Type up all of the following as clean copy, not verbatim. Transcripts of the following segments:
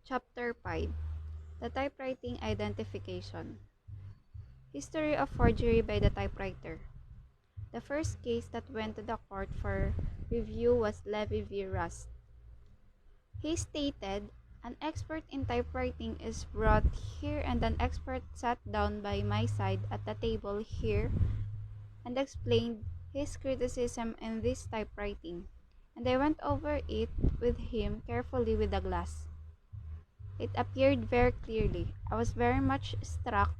Chapter 5: The Typewriting Identification. History of Forgery by the Typewriter. The first case that went to the court for review was Levy v. Rust. He stated, "An expert in typewriting is brought here, and an expert sat down by my side at the table here and explained his criticism in this typewriting, and I went over it with him carefully with a glass. It appeared very clearly. I was very much struck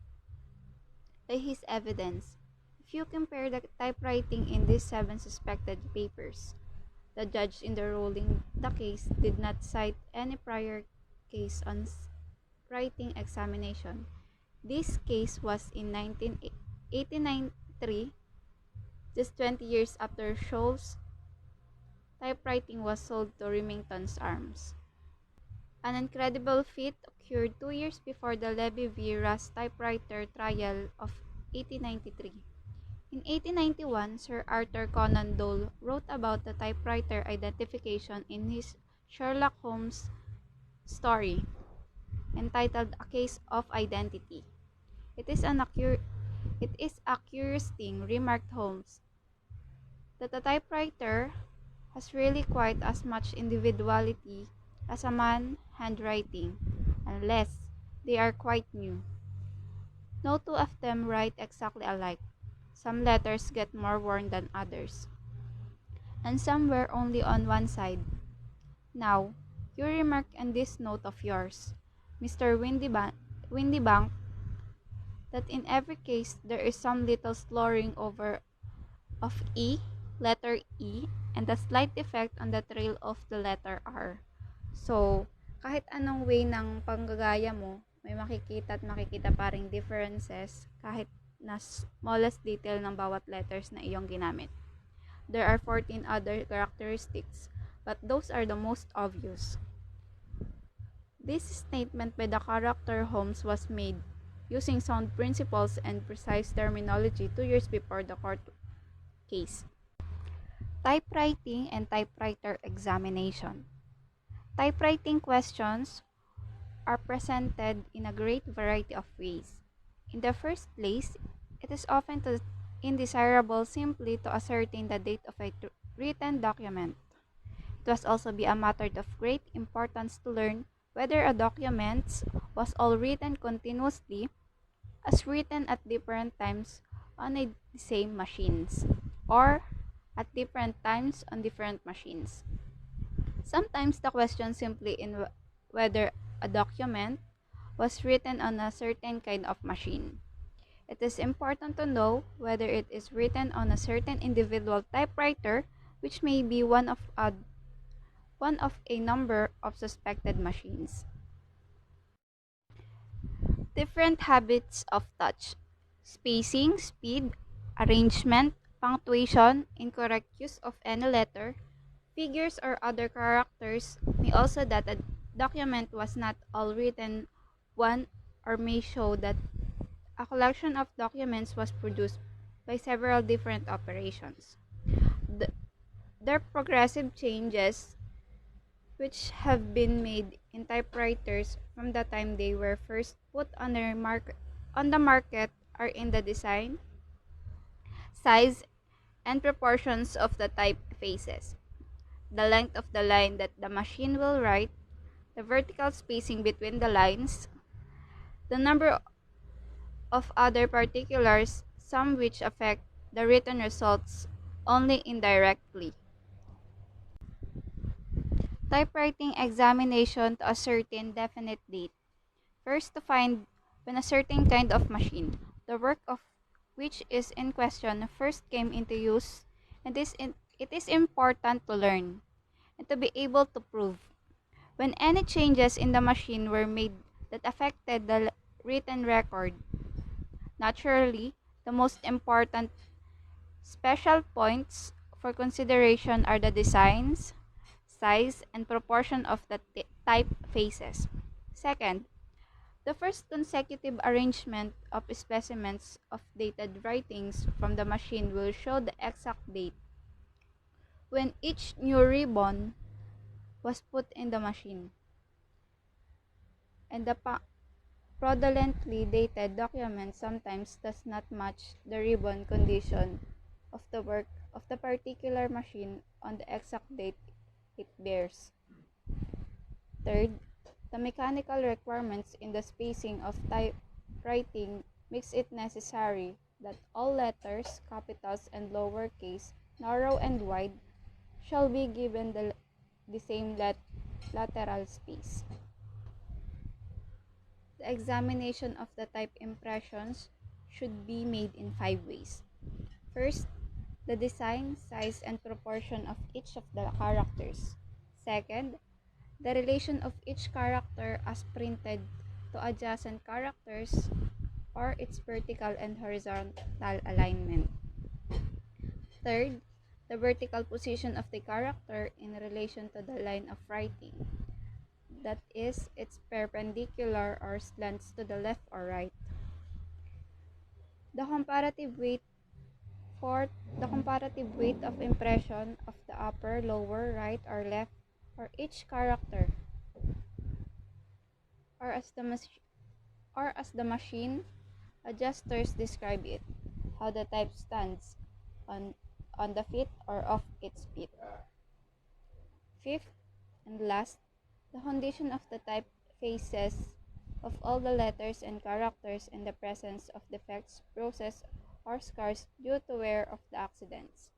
by his evidence. If you compare the typewriting in these 7 suspected papers, the judge in the ruling the case did not cite any prior case on writing examination. This case was in 1893, just 20 years after Scholl's typewriting was sold to Remington's Arms. An incredible feat occurred 2 years before the Levy v. Rust typewriter trial of 1893. In 1891, Sir Arthur Conan Doyle wrote about the typewriter identification in his Sherlock Holmes story, entitled A Case of Identity. It is a curious thing," remarked Holmes, "that a typewriter has really quite as much individuality as a man handwriting, unless they are quite new. No two of them write exactly alike. Some letters get more worn than others, and some wear only on one side. Now, you remark in this note of yours, Mr. Windybank, that in every case there is some little slurring over of letter E, and a slight defect on the trail of the letter R. So, kahit anong way ng panggagaya mo, may makikita pa ring differences kahit na smallest detail ng bawat letters na iyong ginamit. There are 14 other characteristics, but those are the most obvious." This statement by the character Holmes was made using sound principles and precise terminology 2 years before the court case. Typewriting and typewriter examination. Typewriting questions are presented in a great variety of ways. In the first place, it is often indesirable simply to ascertain the date of a written document. It must also be a matter of great importance to learn whether a document was all written continuously, as written at different times on the same machines, or at different times on different machines. Sometimes the question simply in whether a document was written on a certain kind of machine. It is important to know whether it is written on a certain individual typewriter, which may be one of a number of suspected machines. Different habits of touch: spacing, speed, arrangement, punctuation, incorrect use of any letter, figures or other characters may also that a document was not all written one, or may show that a collection of documents was produced by several different operations. Their progressive changes, which have been made in typewriters from the time they were first put on the market, are in the design, size, and proportions of the typefaces, the length of the line that the machine will write, the vertical spacing between the lines, the number of other particulars, some which affect the written results only indirectly. Typewriting examination to ascertain definite date. First, to find when a certain kind of machine, the work of which is in question, first came into use, and it is important to learn and to be able to prove when any changes in the machine were made that affected the written record. Naturally, the most important special points for consideration are the designs, size, and proportion of the typefaces. Second, the first consecutive arrangement of specimens of dated writings from the machine will show the exact date when each new ribbon was put in the machine. and the fraudulently dated document sometimes does not match the ribbon condition of the work of the particular machine on the exact date it bears. Third, the mechanical requirements in the spacing of typewriting makes it necessary that all letters, capitals and lowercase, narrow and wide, shall be given the same lateral space. The examination of the type impressions should be made in 5 ways. First, the design, size, and proportion of each of the characters. Second, the relation of each character as printed to adjacent characters or its vertical and horizontal alignment. Third, the vertical position of the character in relation to the line of writing, that is, its perpendicular or slants to the left or right. The comparative weight Fourth, the comparative weight of impression of the upper, lower, right, or left for each character, or as the machine adjusters describe it, how the type stands on the feet or off its feet. Fifth and last, the condition of the type faces of all the letters and characters in the presence of defects, bruises, or scars due to wear of the accidents.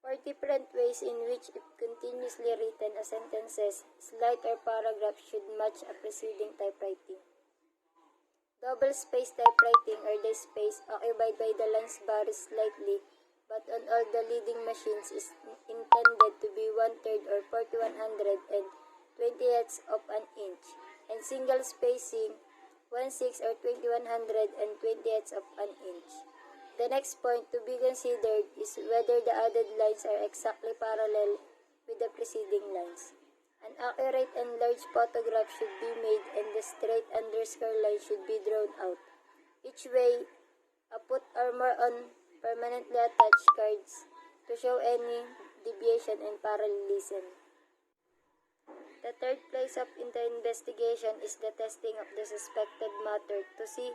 For different ways in which, if continuously written as sentences, slide or paragraphs should match a preceding typewriting. Double-space typewriting, or the space occupied by the lines, varies slightly, but on all the leading machines is intended to be 1/3 or 4100 and 20ths of an inch, and single spacing 1/6 or 2100 and 20ths of an inch. The next point to be considered is whether the added lines are exactly parallel with the preceding lines. An accurate and large photograph should be made and the straight underscore line should be drawn out. Each way, a put or more on permanently attached cards to show any deviation and parallelism. The third place of the investigation is the testing of the suspected matter to see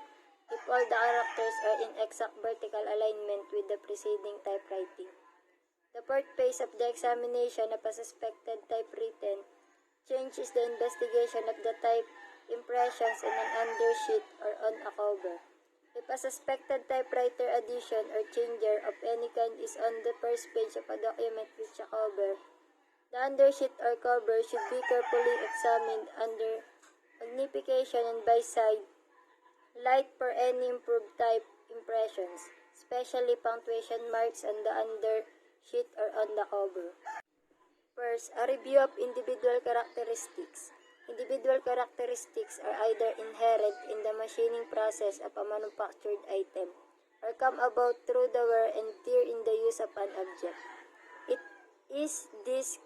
if all the characters are in exact vertical alignment with the preceding typewriting. The fourth phase of the examination of a suspected typewritten change is the investigation of the type impressions in an undersheet or on a cover. If a suspected typewriter addition or changer of any kind is on the first page of a document with a cover, the undersheet or cover should be carefully examined under magnification and by side light for any improved type impressions, especially punctuation marks on the undersheet or on the cover. First, a review of individual characteristics. Individual characteristics are either inherent in the machining process of a manufactured item or come about through the wear and tear in the use of an object. It is this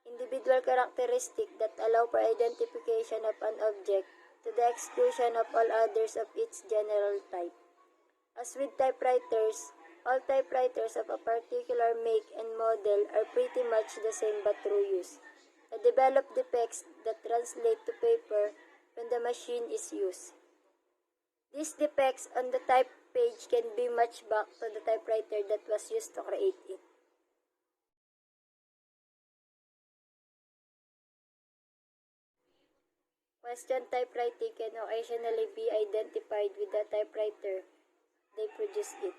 individual characteristic that allow for identification of an object to the exclusion of all others of its general type. As with typewriters, all typewriters of a particular make and model are pretty much the same but through use. The developed defects that translate to paper when the machine is used. These defects on the type page can be matched back to the typewriter that was used to create it. Question typewriting can occasionally be identified with the typewriter they produce it.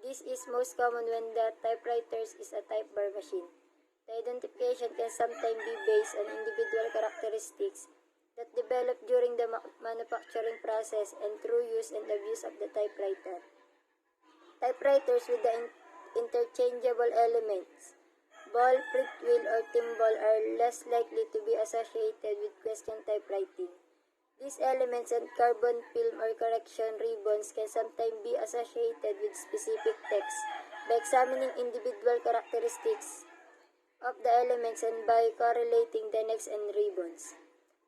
This is most common when the typewriter is a type bar machine. The identification can sometimes be based on individual characteristics that develop during the manufacturing process and through use and abuse of the typewriter. Typewriters with the interchangeable elements, ball, print wheel, or thimble are less likely to be associated with question typewriting. These elements and carbon film or correction ribbons can sometimes be associated with specific text by examining individual characteristics of the elements and by correlating the next and ribbons.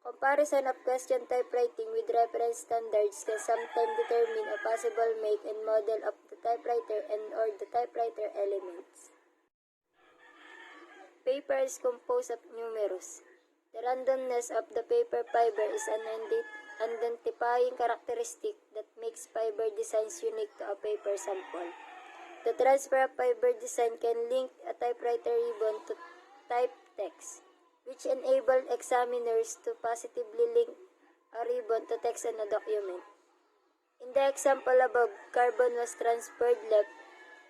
Comparison of question typewriting with reference standards can sometimes determine a possible make and model of the typewriter and or the typewriter elements. Paper is composed of numerous The randomness of the paper fiber is an identifying characteristic that makes fiber designs unique to a paper sample. The transfer of fiber design can link a typewriter ribbon to type text, which enable examiners to positively link a ribbon to text on a document. In the example above, carbon was transferred left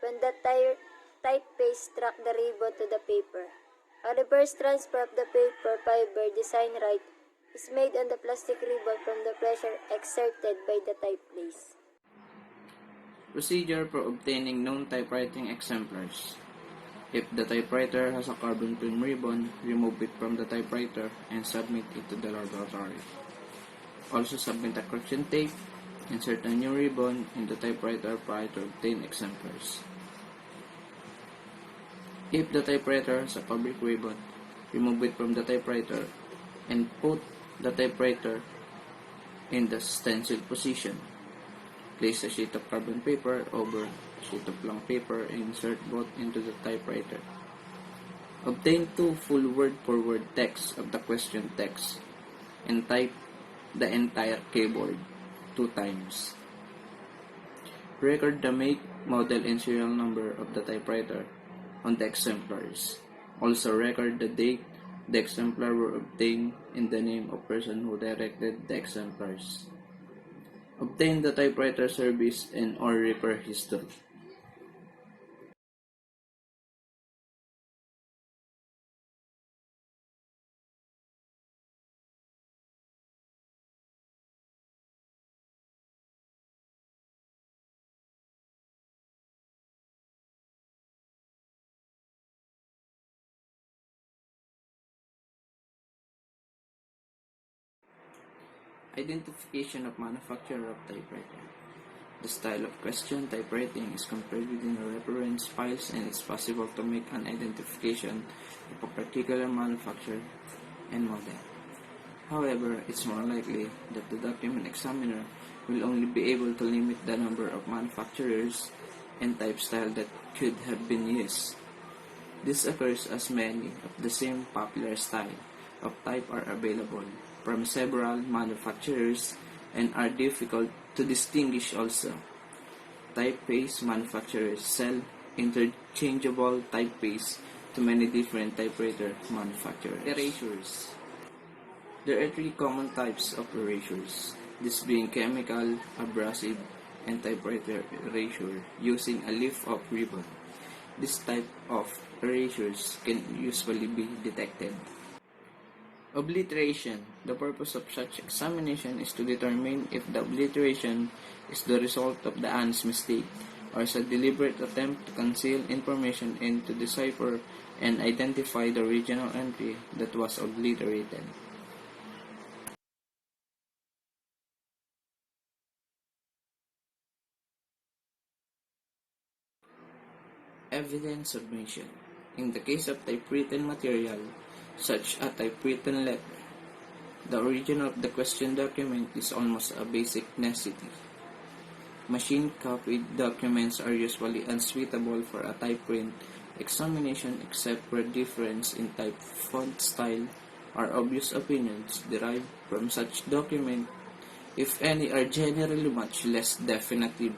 when the typeface struck the ribbon to the paper. A reverse transfer of the paper fiber design right is made on the plastic ribbon from the pressure exerted by the typeface. Procedure for obtaining known typewriting exemplars. If the typewriter has a carbon film ribbon, remove it from the typewriter and submit it to the laboratory. Also submit a correction tape, insert a new ribbon in the typewriter prior to obtain exemplars. If the typewriter has a fabric ribbon, remove it from the typewriter and put the typewriter in the stencil position. Place a sheet of carbon paper over a sheet of blank paper and insert both into the typewriter. Obtain 2 full word-for-word texts of the question text and type the entire keyboard 2 times. Record the make, model, and serial number of the typewriter on the exemplars. Also record the date the exemplar were obtained and the name of person who directed the exemplars. Obtain the typewriter service and or repair history. Identification of manufacturer of typewriter. The style of question typewriting is compared within the reference files and it's possible to make an identification of a particular manufacturer and model. However, it's more likely that the document examiner will only be able to limit the number of manufacturers and type style that could have been used. This occurs as many of the same popular style of type are available from several manufacturers and are difficult to distinguish also. Typeface manufacturers sell interchangeable typeface to many different typewriter manufacturers. Erasures. There are 3 common types of erasures, this being chemical, abrasive, and typewriter erasure using a leaf-off ribbon. This type of erasures can usually be detected. Obliteration. The purpose of such examination is to determine if the obliteration is the result of the honest mistake or is a deliberate attempt to conceal information and to decipher and identify the original entry that was obliterated. Evidence submission. In the case of typewritten material, such a typewritten letter, the origin of the question document is almost a basic necessity. Machine-copied documents are usually unsuitable for a typeprint examination except where difference in type font style or obvious opinions derived from such document, if any, are generally much less definitive